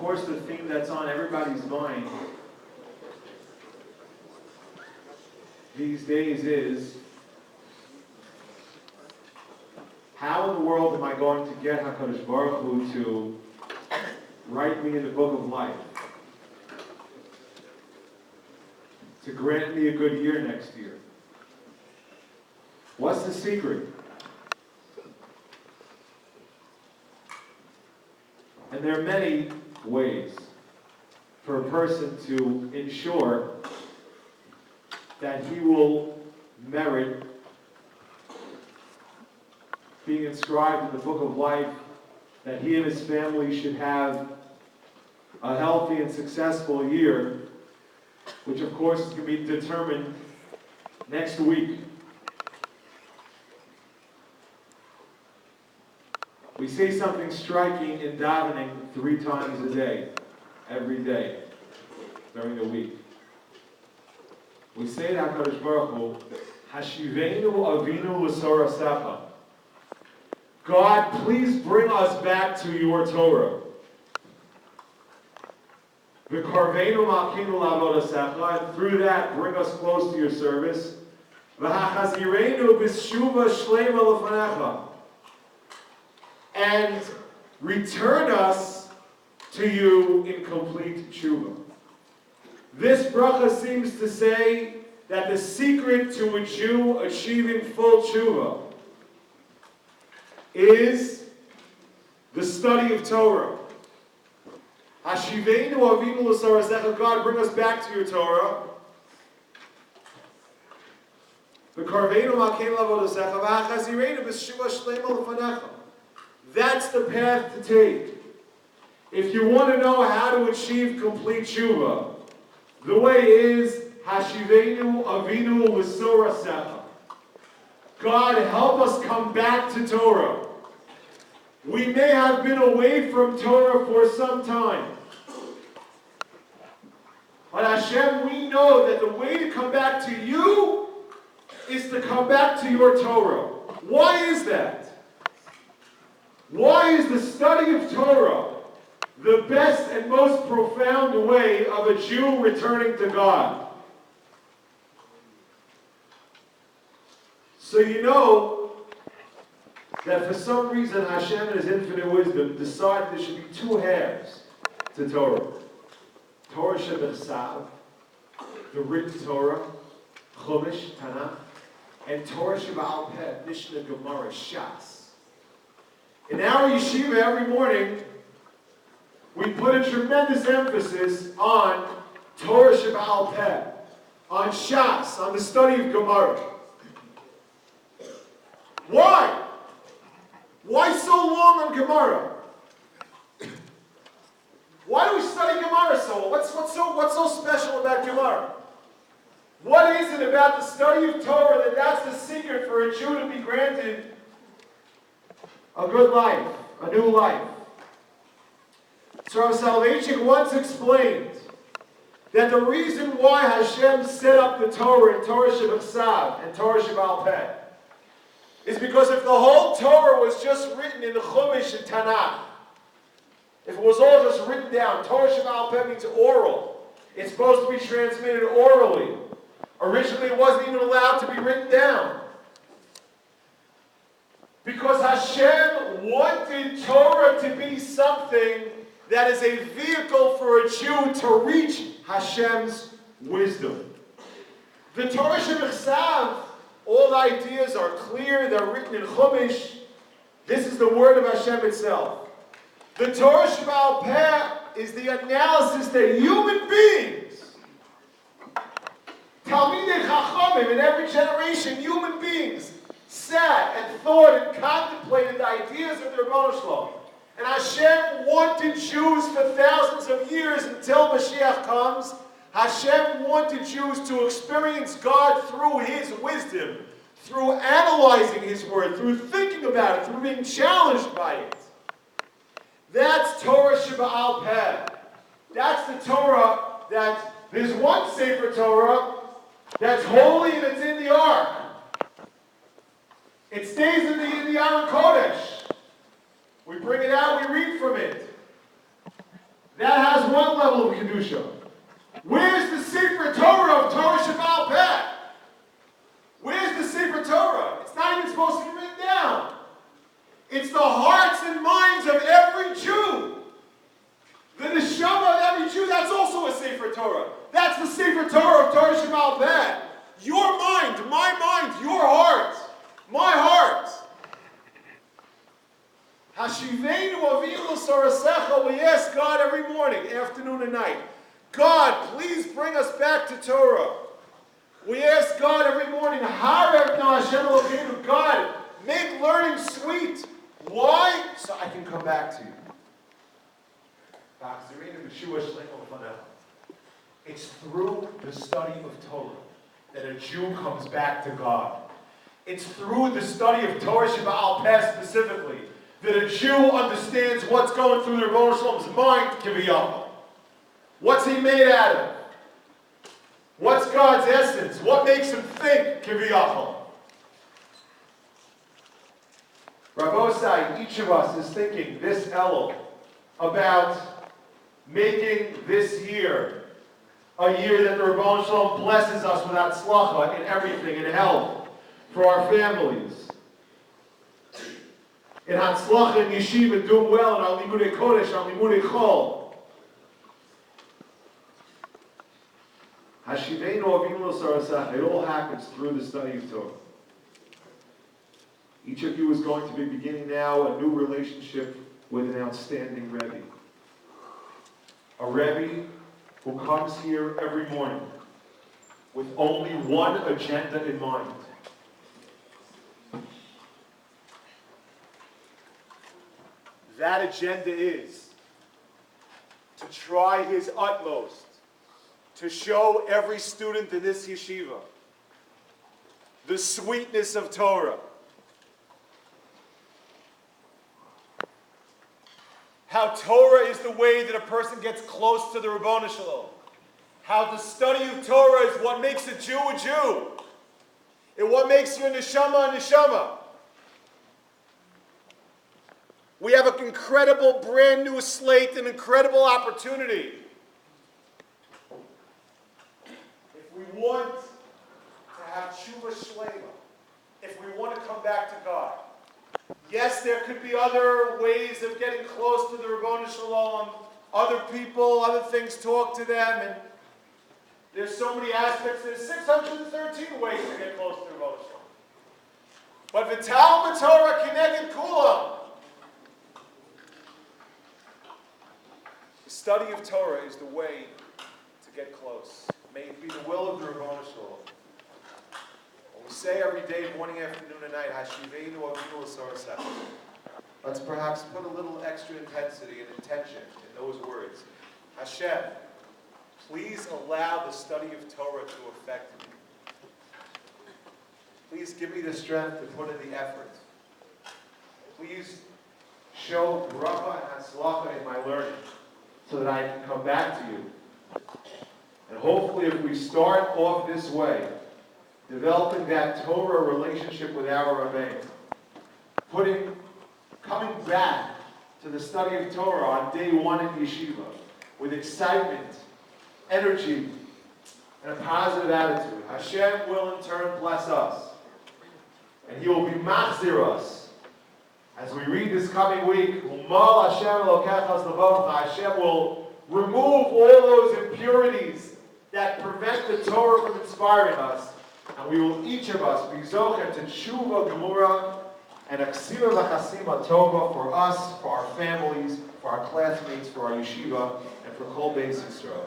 course, the theme that's on everybody's mind these days is, how in the world am I going to get HaKadosh Baruch Hu to write me in the book of life? To grant me a good year next year? What's the secret? And there are many ways for a person to ensure that he will merit being inscribed in the book of life, that he and his family should have a healthy and successful year, which of course is going to be determined next week. We say something striking in davening 3 times a day, every day, during the week. We say to HaKadosh Baruch Hu, Hashivenu Avinu L'Sorasecha. God, please bring us back to your Torah. V'karvenu Malkeinu L'Avodasecha, and through that, bring us close to your service. V'hachazirenu B'shuva Shlema L'Fanecha, and return us to you in complete tshuva. This bracha seems to say that the secret to a Jew achieving full tshuva is the study of Torah. Hashivenu Avinu L'Sorasecha, God, bring us back to your Torah. V'karvenu Malkeinu L'Avodasecha, v'hachazirenu B'shuva Shlema L'Fanecha. That's the path to take. If you want to know how to achieve complete tshuva, the way is Hashivenu Avinu L'Sorasecha. God, help us come back to Torah. We may have been away from Torah for some time. But Hashem, we know that the way to come back to you is to come back to your Torah. Why is that? Why is the study of Torah the best and most profound way of a Jew returning to God? So you know that for some reason Hashem in His infinite wisdom decided there should be 2 halves to Torah. Torah Shebechsav, the written Torah, Chumash, Tanakh, and Torah Sheba'al Peh, Mishnah, Gemara, Shas. In our yeshiva every morning, we put a tremendous emphasis on Torah Sheba'al Peh, on Shas, on the study of Gemara. Why? Why so long on Gemara? Why do we study Gemara so long? What's so special about Gemara? What is it about the study of Torah that's the secret for a Jew to be granted a good life, a new life? So Rav Soloveitchik once explained that the reason why Hashem set up the Torah in Torah Shebechsav and Torah Sheba'al Peh is because if the whole Torah was just written in the Chumash and Tanakh, if it was all just written down, Torah Sheba'al Peh means oral. It's supposed to be transmitted orally. Originally it wasn't even allowed to be written down. Because Hashem wanted Torah to be something that is a vehicle for a Jew to reach Hashem's wisdom. The Torah Shebechsav, all the ideas are clear, they're written in Chumash. This is the word of Hashem itself. The Torah Sheba'al Peh is the analysis that human beings, Talmidei Chachamim, in every generation, human beings sat and thought and contemplated the ideas of their Rebbeinu Shalom. And Hashem wanted Jews for thousands of years until Mashiach comes. Hashem wanted Jews to experience God through His wisdom, through analyzing His word, through thinking about it, through being challenged by it. That's Torah Sheba'al Peh. That's the Torah that there's one Sefer Torah that's holy and it's in the Ark. It stays in the Aron Kodesh. We bring it out, we read from it. That has one level of Kedusha. Where's the Sefer Torah of Torah Shebaal Peh? Where's the Sefer Torah? It's not even supposed to be written down. It's the hearts and minds of every Jew. The neshama of every Jew, that's also a Sefer Torah. That's the Sefer Torah of Torah Shebaal Peh. Your mind, my mind, your heart, my heart. Hashivenu avinu l'sorasecha, we ask God every morning, afternoon and night, God, please bring us back to Torah. We ask God every morning, Harev na Hashem Elokeinu, God, make learning sweet. Why? So I can come back to you. It's through the study of Torah that a Jew comes back to God. It's through the study of Torah Shebaal Peh specifically that a Jew understands what's going through the Rebbeinu Shalom's mind, Kiviyah. What's he made out of? What's God's essence? What makes him think, Kiviyah? Rabbosai, each of us is thinking this Elul about making this year a year that the Rebbeinu Shalom blesses us with Hatzlacha in everything, in health, for our families. In Hatzlacha, in Yeshiva, doing well, in our Limudei Kodesh, our Limudei Chol. Hashivenu avinu l'sarasecha. It all happens through the study of Torah. Each of you is going to be beginning now a new relationship with an outstanding Rebbe. A Rebbe who comes here every morning with only one agenda in mind. That agenda is to try his utmost to show every student in this yeshiva the sweetness of Torah. How Torah is the way that a person gets close to the Rebbeinu Shalom. How the study of Torah is what makes a Jew a Jew. And what makes your neshama a neshama. We have an incredible brand new slate, an incredible opportunity. If we want to have tshuva shlema, if we want to come back to God, yes, there could be other ways of getting close to the Rebbeinu Shalom, other people, other things, talk to them, and there's so many aspects. There's 613 ways to get close to the Rebbeinu Shalom. But v'tal b'Torah kineged kulam. The study of Torah is the way to get close. May it be the will of the Rebbeinu Shalom. We say every day, morning, afternoon, and night, Hashivenu avinu l'sorasecha. Let's perhaps put a little extra intensity and intention in those words. Hashem, please allow the study of Torah to affect me. Please give me the strength to put in the effort. Please show bracha and hatzlacha in my learning so that I can come back to you. And hopefully if we start off this way, developing that Torah relationship with our Rabbeinu, coming back to the study of Torah on day one in yeshiva with excitement, energy, and a positive attitude. Hashem will in turn bless us, and He will be machzir us. As we read this coming week, Umal Hashem elokechas levavcha, Hashem will remove all those impurities that prevent the Torah from inspiring us. And we will, each of us, be zochet to tshuva gemura and aksira v'chasima tova for us, for our families, for our classmates, for our yeshiva, and for Kol Beis Yisrael.